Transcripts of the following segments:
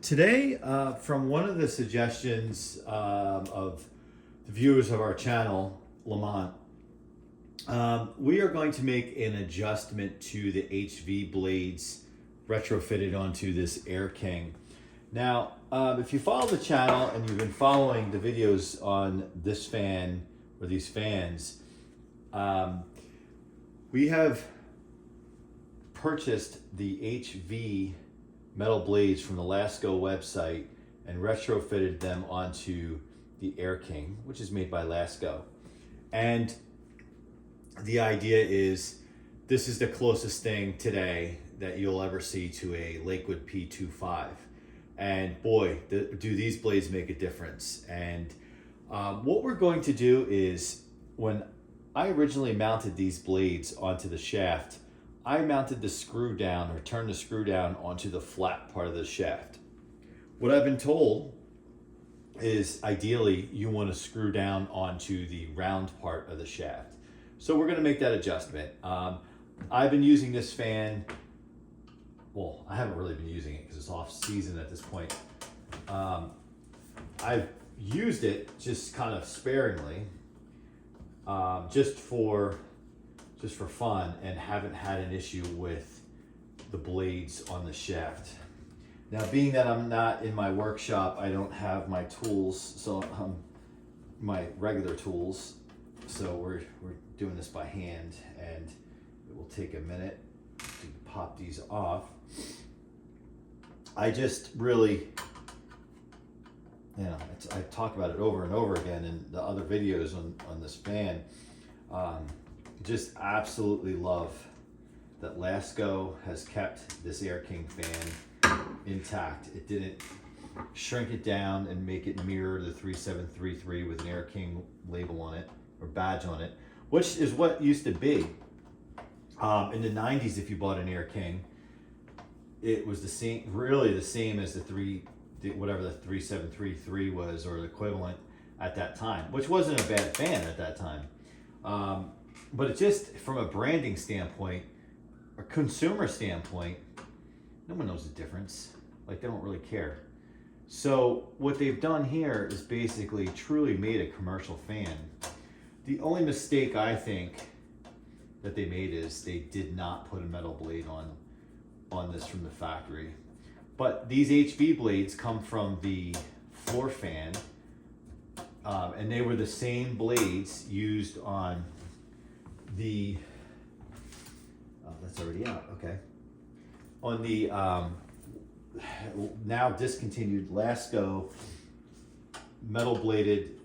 Today, from one of the suggestions of the viewers of our channel, Lamont, we are going to make an adjustment to the HV blades retrofitted onto this Air King. Now, if you follow the channel and you've been following the videos on this fan or these fans, we have purchased the HV metal blades from the Lasco website and retrofitted them onto the Air King, which is made by Lasco. And the idea is this is the closest thing today that you'll ever see to a Lakewood P25. And boy, do these blades make a difference. And what we're going to do is, when I originally mounted these blades onto the shaft, I mounted the screw down, or turned the screw down onto the flat part of the shaft. What I've been told is ideally you want to screw down onto the round part of the shaft. So we're going to make that adjustment. I've been using this fan, well, I haven't really been using it because it's off season at this point. I've used it just kind of sparingly, just for fun, and haven't had an issue with the blades on the shaft. Now, being that I'm not in my workshop, I don't have my tools, so my regular tools. So we're doing this by hand, and it will take a minute to pop these off. I just really, I talk about it over and over again in the other videos on this fan. Just absolutely love that Lasco has kept this Air King fan intact. It didn't shrink it down and make it mirror the 3733 with an Air King label on it, or badge on it, which is what used to be. In the 90s, if you bought an Air King, it was the same, really the same as whatever the 3733 was, or the equivalent at that time, which wasn't a bad fan at that time. But it just, from a branding standpoint, a consumer standpoint, no one knows the difference. Like, they don't really care. So what they've done here is basically truly made a commercial fan. The only mistake I think that they made is they did not put a metal blade on this from the factory. But these HV blades come from the floor fan, and they were the same blades used on the, that's already out, okay. On the now discontinued Lasco metal bladed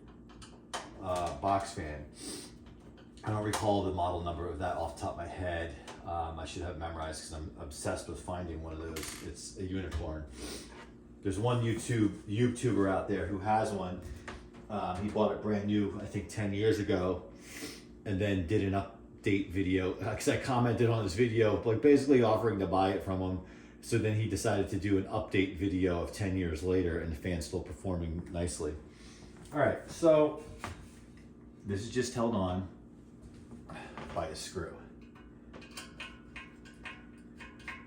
box fan. I don't recall the model number of that off the top of my head. I should have it memorized because I'm obsessed with finding one of those. It's a unicorn. There's one YouTuber out there who has one. He bought it brand new, I think 10 years ago, and then did an update video, because I commented on his video, like basically offering to buy it from him. So then he decided to do an update video of 10 years later, and the fan's still performing nicely. All right, so this is just held on by a screw.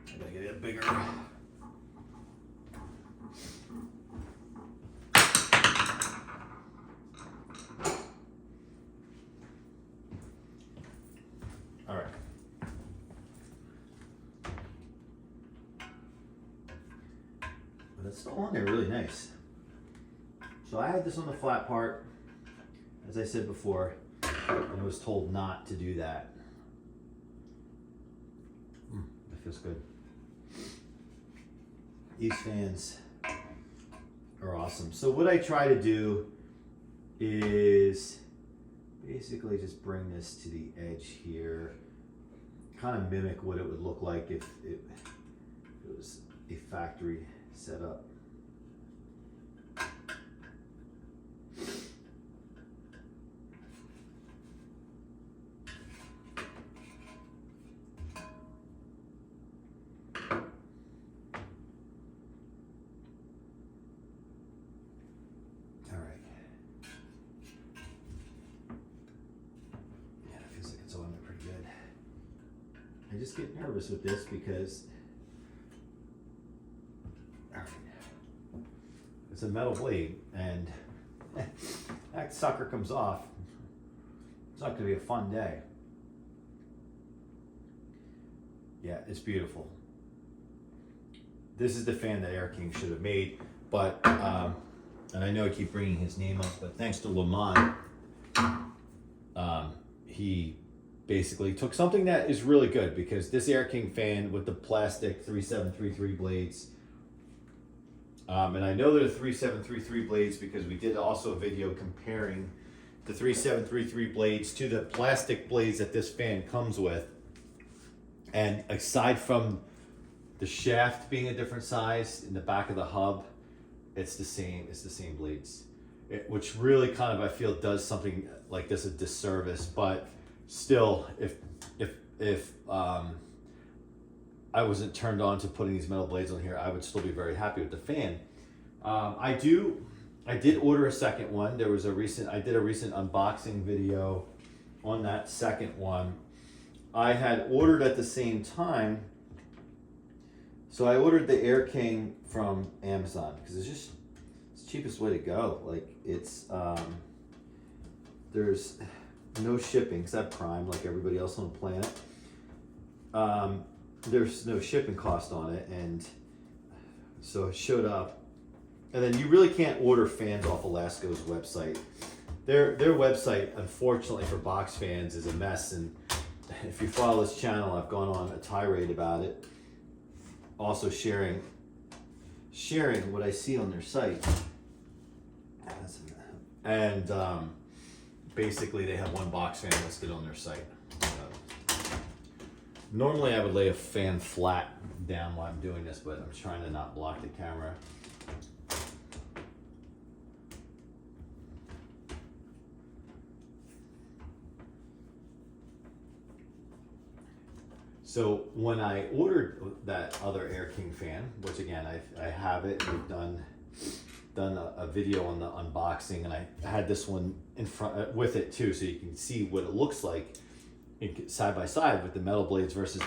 I gotta get it bigger. All right. But it's still on there really nice. So I had this on the flat part, as I said before, and I was told not to do that. That feels good. These fans are awesome. So what I try to do is basically just bring this to the edge here, kind of mimic what it would look like if it was a factory setup. I just get nervous with this because, all right, it's a metal blade, and that sucker comes off. It's not gonna be a fun day. Yeah, it's beautiful. This is the fan that Air King should have made, but, and I know I keep bringing his name up, but thanks to Lamont, he basically took something that is really good, because this Air King fan with the plastic 3733 blades, and I know they're 3733 blades because we did also a video comparing the 3733 blades to the plastic blades that this fan comes with. And aside from the shaft being a different size in the back of the hub, it's the same blades. Which really kind of, I feel, does something like this a disservice, but still, if I wasn't turned on to putting these metal blades on here, I would still be very happy with the fan. I did order a second one. I did a recent unboxing video on that second one. I had ordered at the same time, so I ordered the Air King from Amazon because it's the cheapest way to go. Like, it's there's no shipping except Prime, like everybody else on the planet. There's no shipping cost on it, and so it showed up. And then you really can't order fans off of Lasko's website. Their website, unfortunately for box fans, is a mess. And if you follow this channel, I've gone on a tirade about it. Also sharing what I see on their site. And basically they have one box fan listed on their site. Normally I would lay a fan flat down while I'm doing this, but I'm trying to not block the camera. So when I ordered that other Air King fan, which again, I have it, we've done a video on the unboxing, and I had this one in front with it too, so you can see what it looks like side by side with the metal blades versus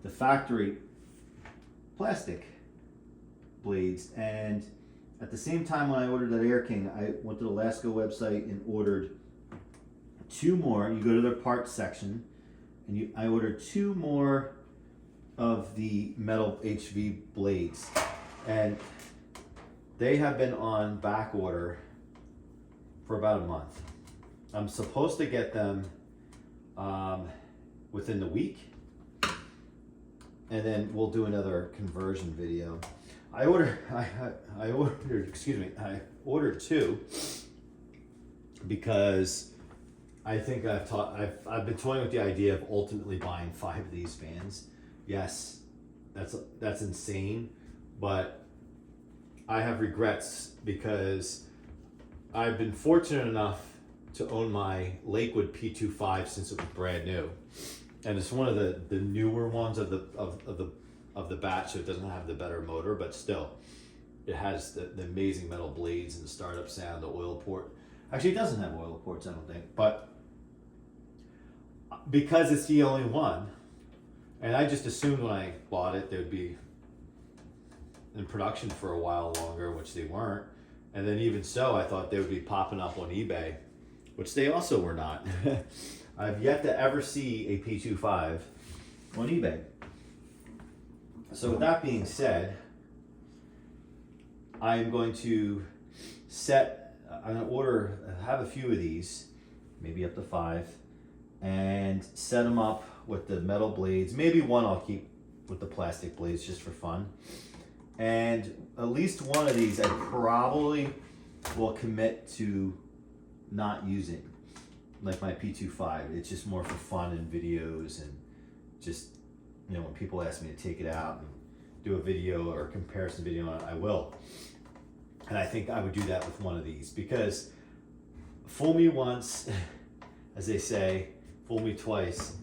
the factory plastic blades. And at the same time, when I ordered that Air King, I went to the Lasco website and ordered two more. You go to their parts section, and I ordered two more of the metal HV blades, and they have been on back order for about a month. I'm supposed to get them within the week, and then we'll do another conversion video. I ordered two because I think I've been toying with the idea of ultimately buying 5 of these fans. Yes, that's insane, but I have regrets because I've been fortunate enough to own my Lakewood P25 since it was brand new, and it's one of the newer ones of the batch, so it doesn't have the better motor, but still, it has the amazing metal blades and the startup sound, the oil port. Actually, it doesn't have oil ports, I don't think, but because it's the only one, and I just assumed when I bought it, they would be in production for a while longer, which they weren't. And then even so, I thought they would be popping up on eBay, which they also were not. I've yet to ever see a P25 on eBay. So with that being said, I'm going to have a few of these, maybe up to 5, and set them up with the metal blades. Maybe one I'll keep with the plastic blades just for fun. And at least one of these I probably will commit to not using, like my P25. It's just more for fun and videos, and just, you know, when people ask me to take it out and do a video or a comparison video on it, I will. And I think I would do that with one of these, because fool me once, as they say, fool me twice.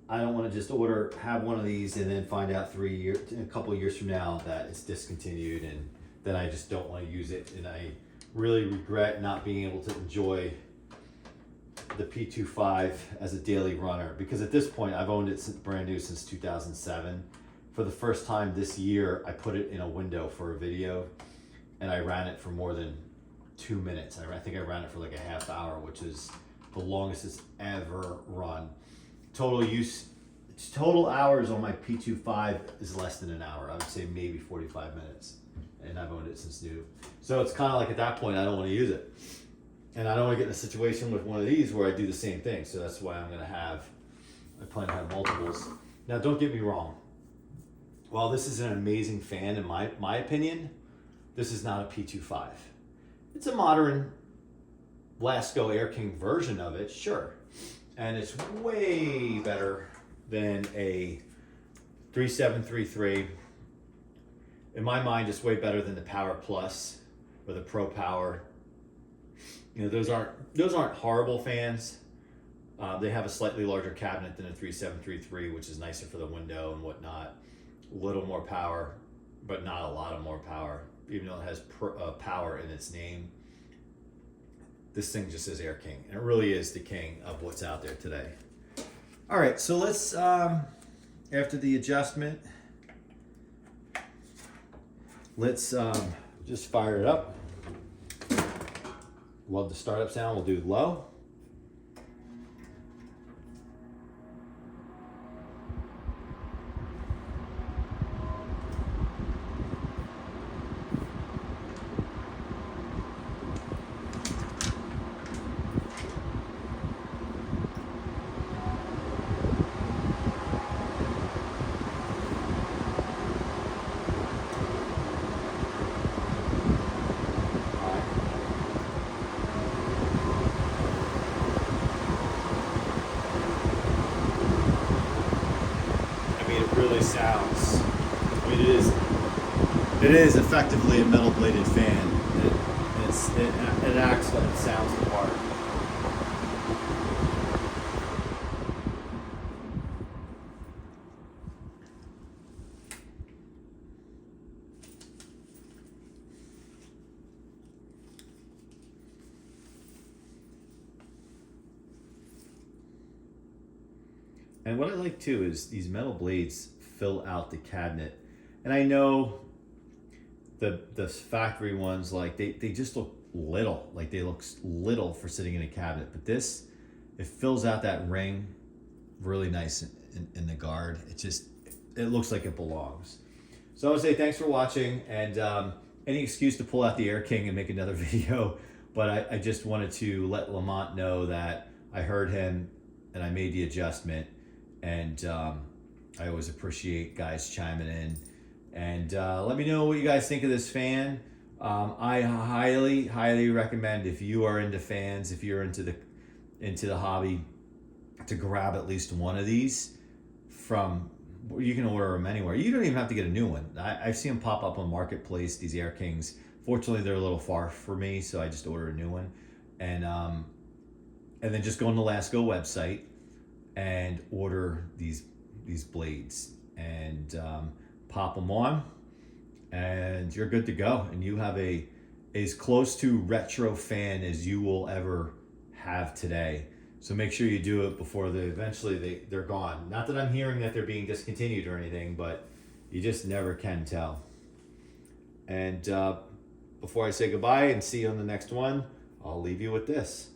I don't want to just have one of these and then find out a couple of years from now that it's discontinued, and then I just don't want to use it, and I really regret not being able to enjoy the P25 as a daily runner, because at this point I've owned it brand new since 2007. For the first time this year, I put it in a window for a video, and I ran it for more than 2 minutes. I think I ran it for like a half hour, which is the longest it's ever run. Total hours on my P25 is less than an hour. I would say maybe 45 minutes, and I've owned it since new. So it's kind of like at that point, I don't want to use it. And I don't want to get in a situation with one of these where I do the same thing. So that's why I plan to have multiples. Now, don't get me wrong. While this is an amazing fan, in my opinion, this is not a P25. It's a modern Lasco Air King version of it, sure. And it's way better than a 3733. In my mind, it's way better than the Power Plus or the Pro Power. You know, those aren't horrible fans. They have a slightly larger cabinet than a 3733, which is nicer for the window and whatnot. A little more power, but not a lot of more power, even though it has power in its name. This thing just says Air King, and it really is the king of what's out there today. All right, so let's, after the adjustment, let's just fire it up. Love the startup sound. We'll do low. Sounds. I mean, it is effectively a metal bladed fan. It acts like it sounds the part. And what I like too is these metal blades fill out the cabinet. And I know the factory ones, like they just look little, like they look little for sitting in a cabinet. But this, it fills out that ring really nice in the guard. It looks like it belongs. So I would say thanks for watching, and any excuse to pull out the Air King and make another video. But I just wanted to let Lamont know that I heard him and I made the adjustment. And I always appreciate guys chiming in. And let me know what you guys think of this fan. I highly recommend, if you are into fans, if you're into the hobby, to grab at least one of these. You can order them anywhere. You don't even have to get a new one. I've seen them pop up on Marketplace, these Air Kings. Fortunately, they're a little far for me, so I just ordered a new one. And then just go on the Lasco website and order these blades, and pop them on, and you're good to go. And you have as close to retro fan as you will ever have today. So make sure you do it before eventually they're gone. Not that I'm hearing that they're being discontinued or anything, but you just never can tell. And before I say goodbye and see you on the next one, I'll leave you with this.